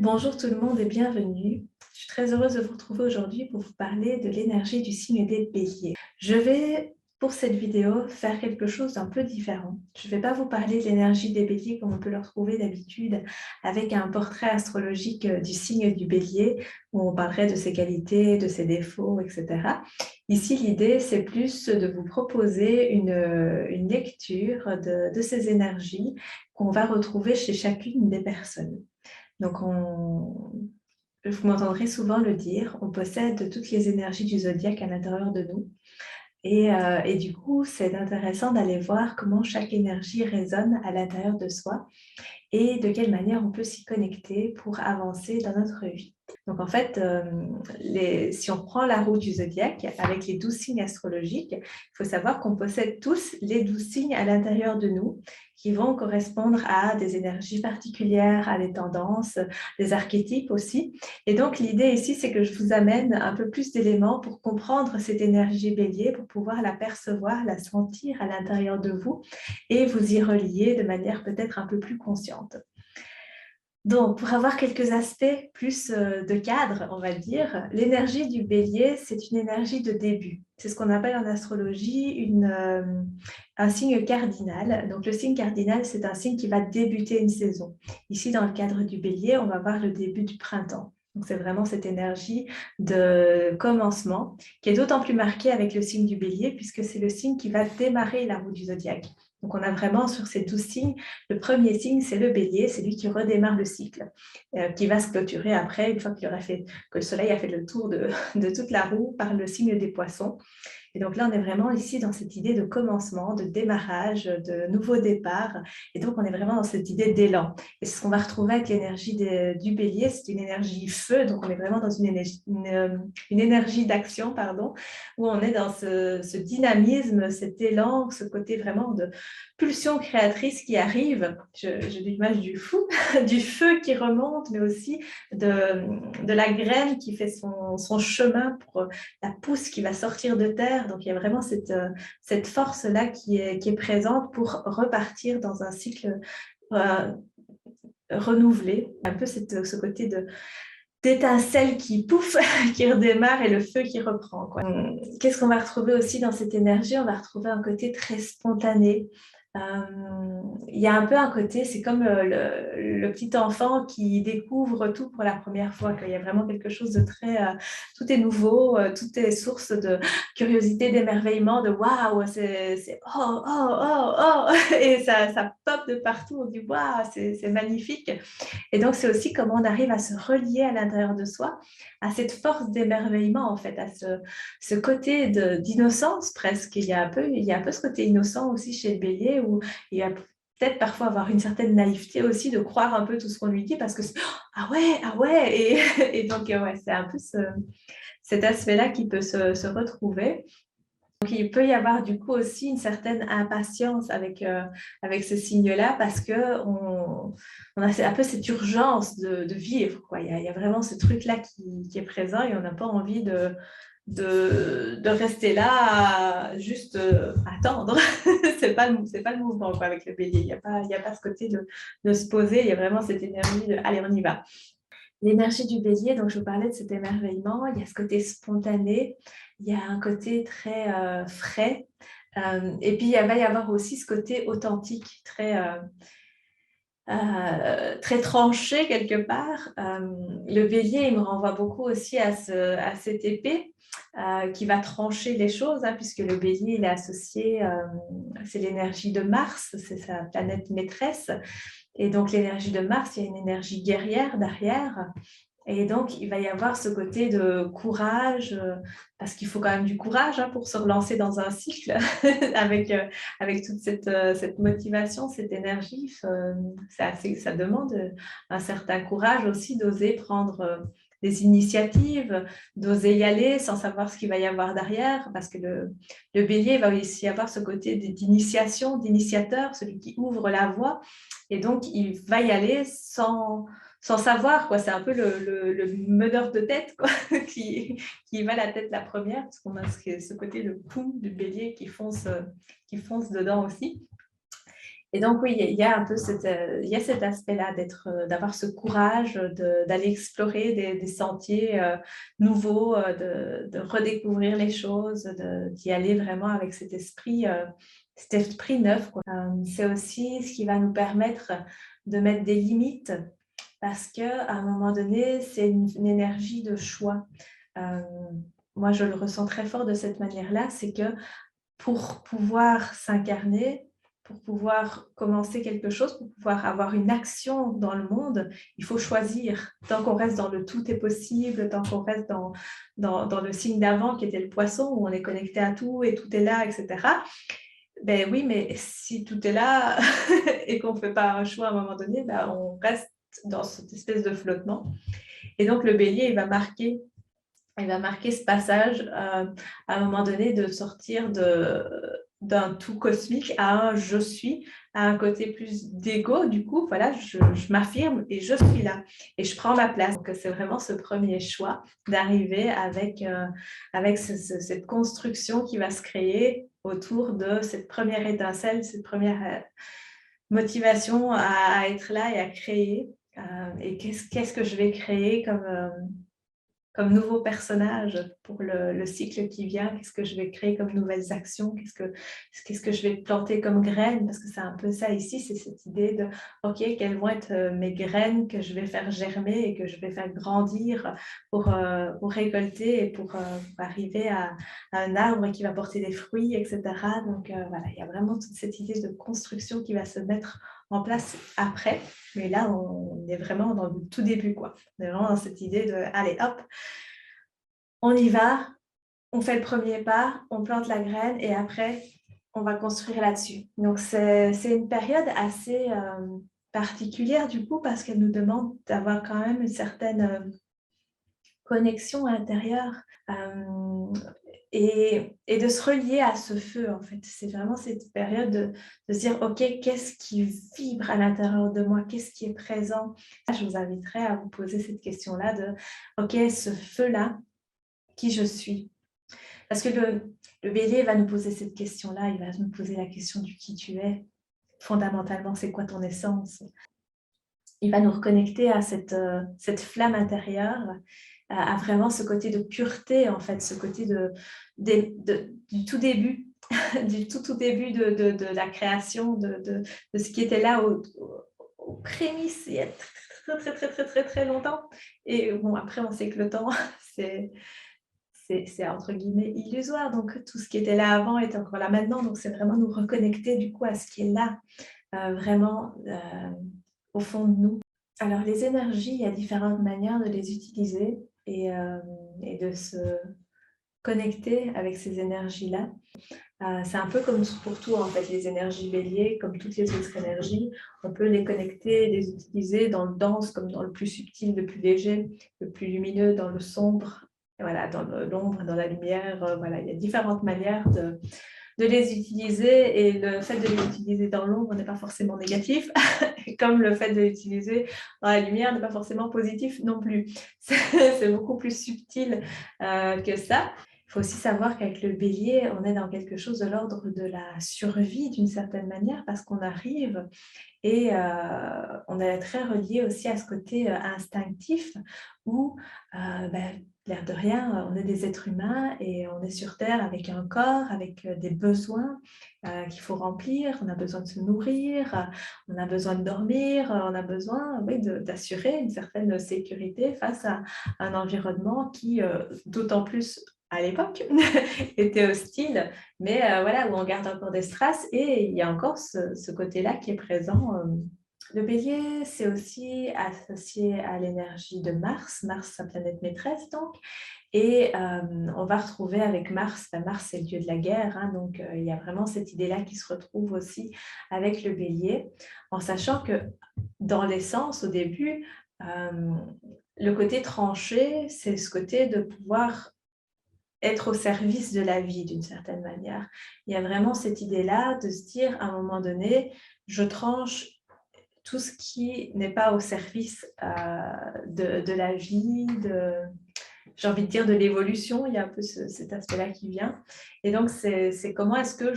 Bonjour tout le monde et bienvenue. Je suis très heureuse de vous retrouver aujourd'hui pour vous parler de l'énergie du signe des Béliers. Je vais, pour cette vidéo, faire quelque chose d'un peu différent. Je ne vais pas vous parler de l'énergie des Béliers comme on peut le retrouver d'habitude avec un portrait astrologique du signe du Bélier où on parlerait de ses qualités, de ses défauts, etc. Ici, l'idée, c'est plus de vous proposer une lecture de ces énergies qu'on va retrouver chez chacune des personnes. Donc, vous m'entendrez souvent le dire, on possède toutes les énergies du zodiaque à l'intérieur de nous. Et du coup, c'est intéressant d'aller voir comment chaque énergie résonne à l'intérieur de soi et de quelle manière on peut s'y connecter pour avancer dans notre vie. Donc en fait, si on prend la roue du zodiaque avec les 12 signes astrologiques, il faut savoir qu'on possède tous les 12 signes à l'intérieur de nous qui vont correspondre à des énergies particulières, à des tendances, des archétypes aussi. Et donc l'idée ici, c'est que je vous amène un peu plus d'éléments pour comprendre cette énergie bélier, pour pouvoir la percevoir, la sentir à l'intérieur de vous et vous y relier de manière peut-être un peu plus consciente. Donc, pour avoir quelques aspects plus de cadre, on va dire, l'énergie du bélier, c'est une énergie de début. C'est ce qu'on appelle en astrologie un signe cardinal. Donc, le signe cardinal, c'est un signe qui va débuter une saison. Ici, dans le cadre du bélier, on va voir le début du printemps. Donc, c'est vraiment cette énergie de commencement qui est d'autant plus marquée avec le signe du bélier puisque c'est le signe qui va démarrer la roue du zodiaque. Donc, on a vraiment sur ces 12 signes, le premier signe, c'est le bélier, c'est lui qui redémarre le cycle, qui va se clôturer après, une fois que le soleil a fait le tour de toute la roue par le signe des poissons. Et donc là, on est vraiment ici dans cette idée de commencement, de démarrage, de nouveau départ. Et donc, on est vraiment dans cette idée d'élan. Et ce qu'on va retrouver avec l'énergie du bélier, c'est une énergie feu. Donc, on est vraiment dans une énergie d'action, pardon, où on est dans ce dynamisme, cet élan, ce côté vraiment de pulsion créatrice qui arrive. J'ai l'image du fou, du feu qui remonte, mais aussi de la graine qui fait son chemin pour la pousse qui va sortir de terre. Donc, il y a vraiment cette force-là qui est présente pour repartir dans un cycle renouvelé. Un peu ce côté d'étincelle qui pouf, qui redémarre et le feu qui reprend, quoi. Qu'est-ce qu'on va retrouver aussi dans cette énergie? On va retrouver un côté très spontané. Il y a un peu un côté, c'est comme le petit enfant qui découvre tout pour la première fois, qu'il y a vraiment quelque chose de très... tout est nouveau, tout est source de curiosité, d'émerveillement, de waouh, c'est oh, oh, oh, oh, et ça pop de partout, on dit waouh, c'est magnifique. Et donc, c'est aussi comment on arrive à se relier à l'intérieur de soi, à cette force d'émerveillement, en fait, à ce côté d'innocence presque. Il y a un peu ce côté innocent aussi chez le bélier, où il y a peut-être parfois avoir une certaine naïveté aussi, de croire un peu tout ce qu'on lui dit, parce que ah ouais, et donc, ouais, c'est un peu cet aspect-là qui peut se retrouver. Donc, il peut y avoir du coup aussi une certaine impatience avec ce signe-là parce qu'on a un peu cette urgence de vivre, quoi. Il y a vraiment ce truc-là qui est présent et on n'a pas envie de rester là à juste attendre. C'est pas le mouvement, quoi, avec le bélier. Il y a pas ce côté de se poser, il y a vraiment cette énergie de allez, on y va. L'énergie du bélier, donc je vous parlais de cet émerveillement, il y a ce côté spontané, il y a un côté très frais, et puis il va y avoir aussi ce côté authentique, très tranché quelque part. Le bélier, il me renvoie beaucoup aussi à cette épée qui va trancher les choses, hein, puisque le bélier, il est associé, c'est l'énergie de Mars, c'est sa planète maîtresse. Et donc, l'énergie de Mars, il y a une énergie guerrière derrière. Et donc, il va y avoir ce côté de courage, parce qu'il faut quand même du courage, hein, pour se relancer dans un cycle avec toute cette motivation, cette énergie. Ça demande un certain courage aussi d'oser prendre des initiatives, d'oser y aller sans savoir ce qu'il va y avoir derrière, parce que le bélier va aussi avoir ce côté d'initiation, d'initiateur, celui qui ouvre la voie. Et donc, il va y aller sans savoir, quoi. C'est un peu le meneur de tête, quoi, qui va la tête la première, parce qu'on a ce côté de poum du bélier qui fonce dedans aussi. Et donc, oui, il y a un peu il y a cet aspect-là d'avoir ce courage d'aller explorer des sentiers nouveaux, de redécouvrir les choses, d'y aller vraiment avec cet esprit neuf, quoi. C'est aussi ce qui va nous permettre de mettre des limites parce qu'à un moment donné, c'est une énergie de choix. Euh, Moi, je le ressens très fort de cette manière-là, c'est que pour pouvoir s'incarner, pour pouvoir commencer quelque chose, pour pouvoir avoir une action dans le monde, il faut choisir. Tant qu'on reste dans le tout est possible, tant qu'on reste dans le signe d'avant qui était le poisson, où on est connecté à tout et tout est là, etc. Ben oui, mais si tout est là et qu'on ne fait pas un choix à un moment donné, ben on reste dans cette espèce de flottement. Et donc le bélier, il va marquer ce passage à un moment donné de sortir d'un tout cosmique à un je suis, à un côté plus d'ego. Du coup, voilà, je m'affirme et je suis là et je prends ma place. Donc, c'est vraiment ce premier choix d'arriver avec cette construction qui va se créer autour de cette première étincelle, cette première motivation à être là et à créer. Et qu'est-ce que je vais créer comme nouveau personnage pour le cycle qui vient, qu'est-ce que je vais créer comme nouvelles actions, qu'est-ce que je vais planter comme graines, parce que c'est un peu ça ici, c'est cette idée de, ok, quelles vont être mes graines que je vais faire germer et que je vais faire grandir pour récolter et pour arriver à un arbre qui va porter des fruits, etc. Donc voilà, il y a vraiment toute cette idée de construction qui va se mettre en place après, mais là, on est vraiment dans le tout début, quoi. On est vraiment dans cette idée de, allez, hop, on y va, on fait le premier pas, on plante la graine et après, on va construire là-dessus. Donc, c'est une période assez particulière, du coup, parce qu'elle nous demande d'avoir quand même une certaine connexion intérieure et de se relier à ce feu, en fait. C'est vraiment cette période de se dire, OK, qu'est-ce qui vibre à l'intérieur de moi? Qu'est-ce qui est présent? Je vous inviterai à vous poser cette question-là de, OK, ce feu-là, qui je suis? Parce que le bélier va nous poser cette question-là, il va nous poser la question du qui tu es. Fondamentalement, c'est quoi ton essence? Il va nous reconnecter à cette flamme intérieure, à vraiment ce côté de pureté, en fait, ce côté du tout début, du tout début de la création, de ce qui était là aux prémices il y a très longtemps. Et bon, après, on sait que le temps, c'est entre guillemets illusoire. Donc, tout ce qui était là avant est encore là maintenant. Donc, c'est vraiment nous reconnecter du coup à ce qui est là, vraiment au fond de nous. Alors, les énergies, il y a différentes manières de les utiliser et de se connecter avec ces énergies-là. C'est un peu comme pour tout, en fait, les énergies béliers, comme toutes les autres énergies, on peut les connecter, les utiliser dans le dense comme dans le plus subtil, le plus léger, le plus lumineux, dans le sombre, et voilà, dans l'ombre, dans la lumière. Voilà, il y a différentes manières de les utiliser et le fait de les utiliser dans l'ombre n'est pas forcément négatif, comme le fait de les utiliser dans la lumière n'est pas forcément positif non plus. C'est beaucoup plus subtil que ça. Il faut aussi savoir qu'avec le bélier, on est dans quelque chose de l'ordre de la survie d'une certaine manière parce qu'on arrive et on est très relié aussi à ce côté instinctif où, l'air de rien, on est des êtres humains et on est sur Terre avec un corps, avec des besoins qu'il faut remplir. On a besoin de se nourrir, on a besoin de dormir, on a besoin d'assurer une certaine sécurité face à un environnement qui, d'autant plus à l'époque, était hostile, mais voilà, où on garde encore des strass et il y a encore ce côté-là qui est présent. Le bélier, c'est aussi associé à l'énergie de Mars, sa planète maîtresse donc, et on va retrouver avec Mars, Mars c'est le dieu de la guerre, hein, donc il y a vraiment cette idée-là qui se retrouve aussi avec le bélier, en sachant que dans l'essence, au début, le côté tranché, c'est ce côté de pouvoir être au service de la vie d'une certaine manière. Il y a vraiment cette idée-là de se dire à un moment donné, je tranche tout ce qui n'est pas au service de la vie, j'ai envie de dire de l'évolution, il y a un peu cet aspect-là qui vient. Et donc, c'est comment est-ce que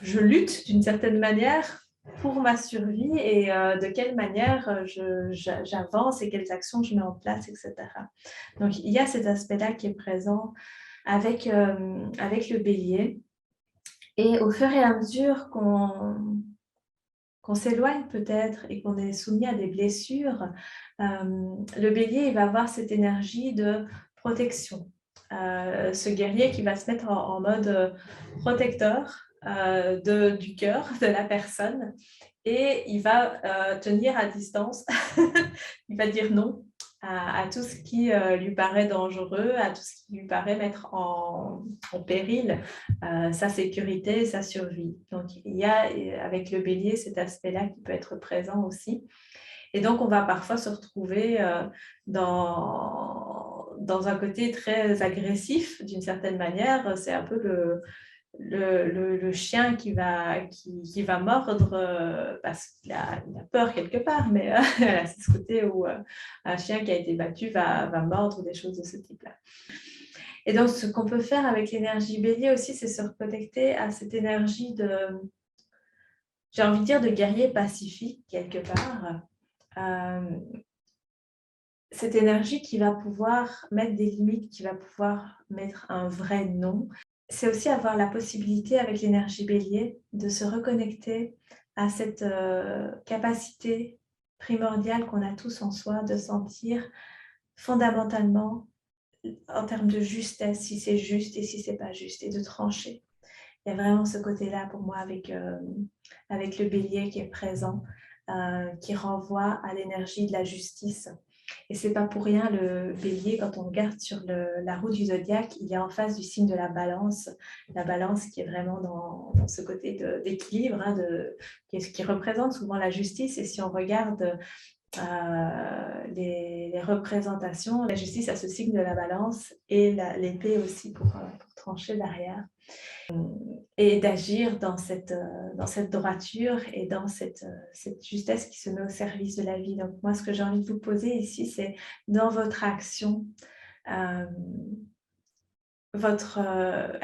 je lutte d'une certaine manière pour ma survie et de quelle manière j'avance et quelles actions je mets en place, etc. Donc, il y a cet aspect-là qui est présent avec le bélier. Et au fur et à mesure qu'on s'éloigne peut-être et qu'on est soumis à des blessures, le bélier il va avoir cette énergie de protection. Ce guerrier qui va se mettre en mode protecteur du cœur de la personne et il va tenir à distance, il va dire non à tout ce qui lui paraît dangereux, à tout ce qui lui paraît mettre en péril sa sécurité, sa survie. Donc, il y a avec le bélier cet aspect-là qui peut être présent aussi. Et donc, on va parfois se retrouver dans un côté très agressif d'une certaine manière. C'est un peu le chien qui va mordre parce qu'il a peur quelque part, mais voilà, c'est ce côté où un chien qui a été battu va mordre ou des choses de ce type-là. Et donc, ce qu'on peut faire avec l'énergie bélier aussi, c'est se reconnecter à cette énergie j'ai envie de dire, de guerrier pacifique, quelque part. Cette énergie qui va pouvoir mettre des limites, qui va pouvoir mettre un vrai non. C'est aussi avoir la possibilité, avec l'énergie bélier, de se reconnecter à cette capacité primordiale qu'on a tous en soi, de sentir fondamentalement en termes de justesse, si c'est juste et si c'est pas juste, et de trancher. Il y a vraiment ce côté-là pour moi avec le bélier qui est présent, qui renvoie à l'énergie de la justice. Et c'est pas pour rien le bélier, quand on regarde sur la roue du zodiaque, il est en face du signe de la balance qui est vraiment dans ce côté d'équilibre, qui représente souvent la justice. Et si on regarde les représentations, la justice a ce signe de la balance et l'épée aussi pour trancher derrière. Et d'agir dans cette droiture et dans cette justesse qui se met au service de la vie. Donc moi, ce que j'ai envie de vous poser ici, c'est dans votre action, à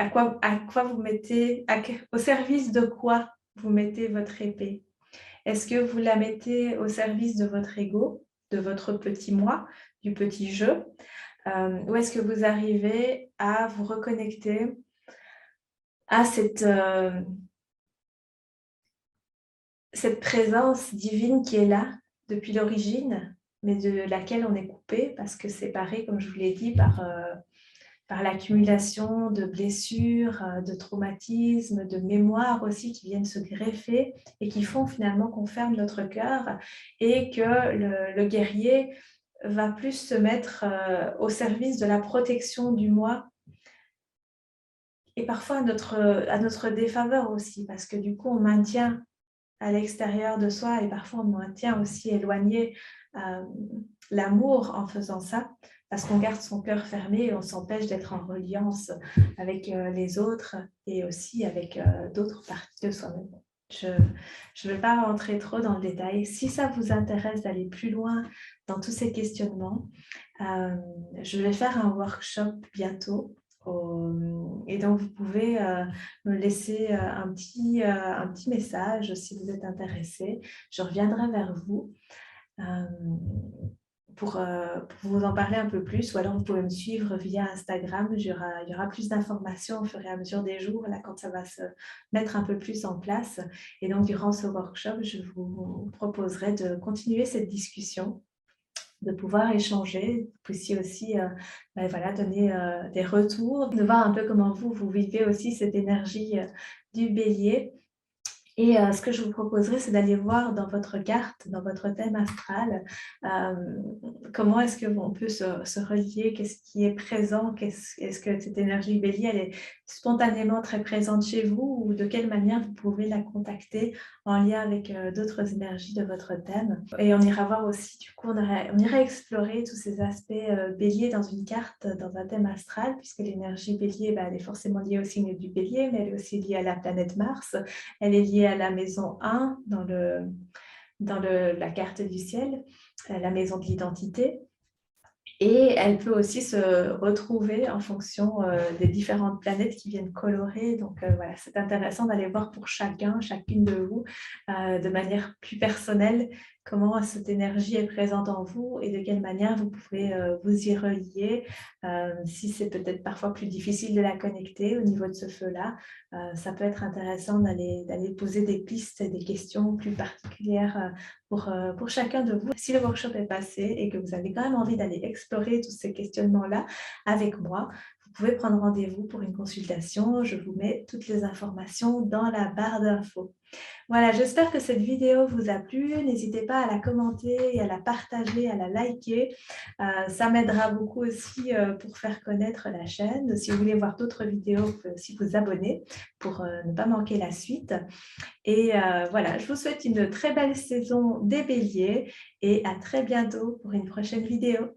quoi vous mettez, au service de quoi vous mettez votre épée. Est-ce que vous la mettez au service de votre ego, de votre petit moi, du petit jeu, ou est-ce que vous arrivez à vous reconnecter à cette présence divine qui est là depuis l'origine, mais de laquelle on est coupé parce que séparé, comme je vous l'ai dit, par l'accumulation de blessures, de traumatismes, de mémoires aussi qui viennent se greffer et qui font finalement qu'on ferme notre cœur et que le guerrier va plus se mettre au service de la protection du moi et parfois à notre défaveur aussi, parce que du coup on maintient à l'extérieur de soi et parfois on maintient aussi éloigné l'amour en faisant ça, parce qu'on garde son cœur fermé et on s'empêche d'être en reliance avec les autres et aussi avec d'autres parties de soi-même. Je ne vais pas rentrer trop dans le détail. Si ça vous intéresse d'aller plus loin dans tous ces questionnements, je vais faire un workshop bientôt. Et donc, vous pouvez me laisser un petit message si vous êtes intéressé. Je reviendrai vers vous pour vous en parler un peu plus, ou alors vous pouvez me suivre via Instagram. Il y aura plus d'informations au fur et à mesure des jours, là, quand ça va se mettre un peu plus en place. Et donc, durant ce workshop, je vous proposerai de continuer cette discussion, de pouvoir échanger, vous puissiez aussi donner des retours, de voir un peu comment vous vivez aussi cette énergie du bélier. Et ce que je vous proposerais, c'est d'aller voir dans votre carte, dans votre thème astral, comment est-ce qu'on peut se relier, qu'est-ce qui est présent, est-ce que cette énergie bélier, elle est spontanément très présente chez vous, ou de quelle manière vous pouvez la contacter en lien avec d'autres énergies de votre thème. Et on ira voir aussi, du coup, on ira explorer tous ces aspects bélier dans une carte, dans un thème astral, puisque l'énergie bélier, elle est forcément liée au signe du bélier, mais elle est aussi liée à la planète Mars. Elle est liée à la maison 1 dans la carte du ciel, la maison de l'identité. Et elle peut aussi se retrouver en fonction des différentes planètes qui viennent colorer. Donc voilà, c'est intéressant d'aller voir pour chacun, chacune de vous, de manière plus personnelle, comment cette énergie est présente en vous et de quelle manière vous pouvez vous y relier. Si c'est peut-être parfois plus difficile de la connecter au niveau de ce feu-là, ça peut être intéressant d'aller poser des pistes et des questions plus particulières pour chacun de vous. Si le workshop est passé et que vous avez quand même envie d'aller explorer tous ces questionnements-là avec moi, vous pouvez prendre rendez-vous pour une consultation. Je vous mets toutes les informations dans la barre d'infos. Voilà, j'espère que cette vidéo vous a plu. N'hésitez pas à la commenter et à la partager, à la liker. Ça m'aidera beaucoup aussi pour faire connaître la chaîne. Si vous voulez voir d'autres vidéos, vous pouvez aussi vous abonner pour ne pas manquer la suite. Et voilà, je vous souhaite une très belle saison des béliers et à très bientôt pour une prochaine vidéo.